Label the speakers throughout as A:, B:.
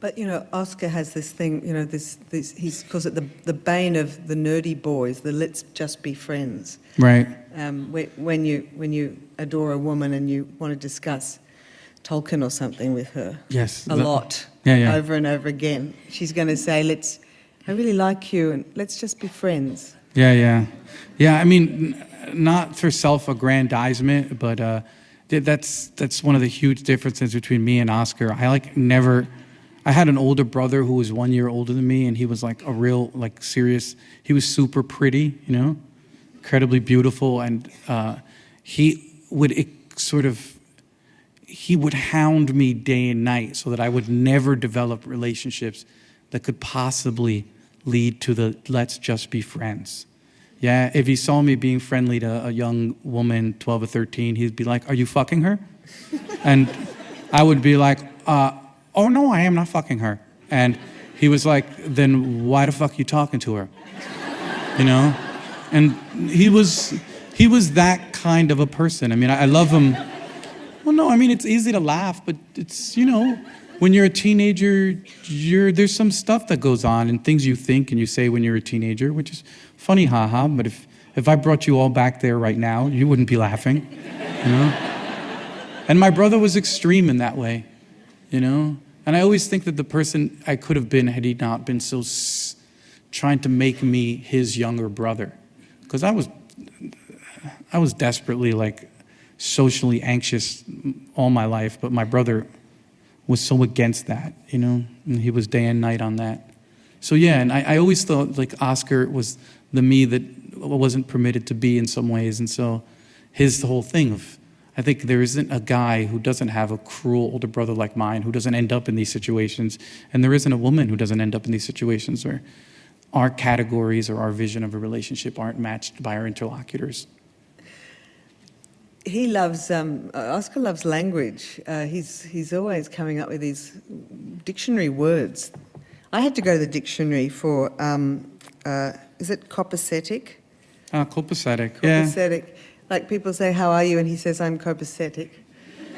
A: But, Oscar has this thing, he calls it the bane of the nerdy boys, the let's just be friends.
B: Right.
A: When you adore a woman and you want to discuss Tolkien or something with her.
B: Yes.
A: A lot.
B: Yeah.
A: Over and over again. She's going to say, I really like you and let's just be friends.
B: Yeah. I mean, not for self-aggrandizement, but that's one of the huge differences between me and Oscar. I had an older brother who was 1 year older than me, and he was like a real, serious, he was super pretty, incredibly beautiful, and he would hound me day and night so that I would never develop relationships that could possibly lead to the let's just be friends. Yeah, if he saw me being friendly to a young woman, 12 or 13, he'd be like, "Are you fucking her?" And I would be like, "Oh no, I am not fucking her." And he was like, "Then why the fuck are you talking to her?" And he was that kind of a person. I mean, I love him. Well, no, I mean, it's easy to laugh, but it's, when you're a teenager, there's some stuff that goes on and things you think and you say when you're a teenager, which is funny, haha, but if I brought you all back there right now, you wouldn't be laughing, And my brother was extreme in that way, And I always think that the person I could have been had he not been so trying to make me his younger brother. Because I was desperately, socially anxious all my life, but my brother was so against that, and he was day and night on that. So yeah, and I always thought Oscar was the me that wasn't permitted to be in some ways, and so his whole thing of, I think there isn't a guy who doesn't have a cruel older brother like mine who doesn't end up in these situations, and there isn't a woman who doesn't end up in these situations where our categories or our vision of a relationship aren't matched by our interlocutors.
A: He loves, Oscar loves language. He's always coming up with these dictionary words. I had to go to the dictionary for, is it copacetic?
B: Copacetic, yeah.
A: Copacetic. Like people say, "How are you?" And he says, "I'm copacetic."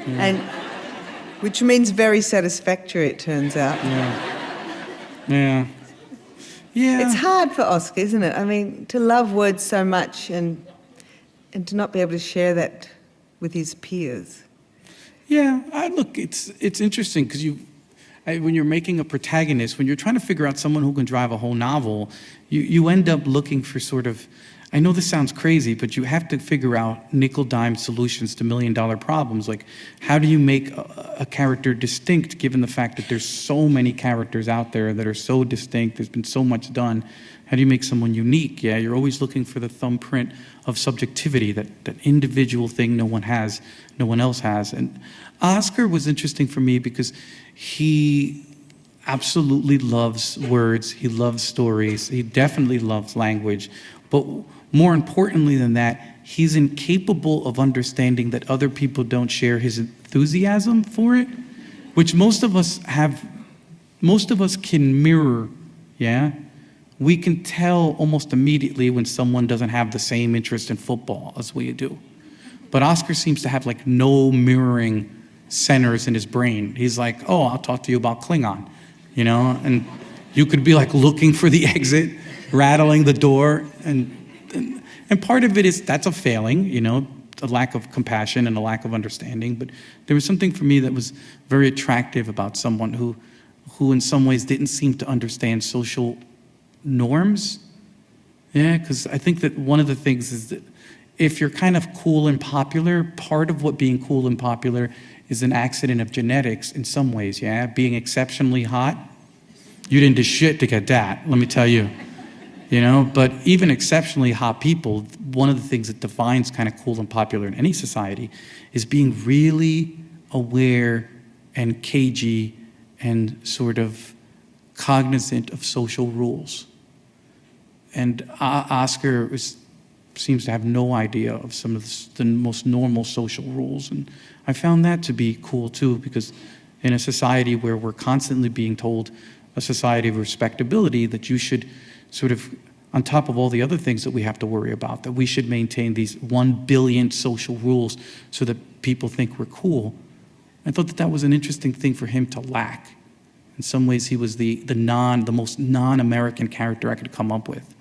A: Yeah. And which means very satisfactory, it turns out.
B: Yeah.
A: It's hard for Oscar, isn't it? I mean, to love words so much and to not be able to share that with his peers.
B: Yeah, look, it's interesting because when you're making a protagonist, when you're trying to figure out someone who can drive a whole novel, you end up looking for sort of, I know this sounds crazy, but you have to figure out nickel-dime solutions to million-dollar problems. Like, how do you make a character distinct given the fact that there's so many characters out there that are so distinct, there's been so much done? How do you make someone unique? Yeah, you're always looking for the thumbprint of subjectivity, that individual thing no one else has. And Oscar was interesting for me because he absolutely loves words, he loves stories, he definitely loves language, but more importantly than that, he's incapable of understanding that other people don't share his enthusiasm for it, which most of us can mirror, yeah? We can tell almost immediately when someone doesn't have the same interest in football as we do. But Oscar seems to have no mirroring centers in his brain. He's like, "Oh, I'll talk to you about Klingon," and you could be looking for the exit, rattling the door, and part of it is that's a failing, a lack of compassion and a lack of understanding. But there was something for me that was very attractive about someone who in some ways didn't seem to understand social norms. Yeah, because I think that one of the things is that if you're kind of cool and popular, part of what being cool and popular is an accident of genetics in some ways, yeah? Being exceptionally hot, you didn't do shit to get that, let me tell you. But even exceptionally hot people, one of the things that defines kind of cool and popular in any society is being really aware and cagey and sort of cognizant of social rules. And Oscar seems to have no idea of some of the most normal social rules. And I found that to be cool too, because in a society where we're constantly being told, a society of respectability, that you should sort of, on top of all the other things that we have to worry about, that we should maintain these 1 billion social rules so that people think we're cool. I thought that was an interesting thing for him to lack. In some ways, he was the most non-American character I could come up with.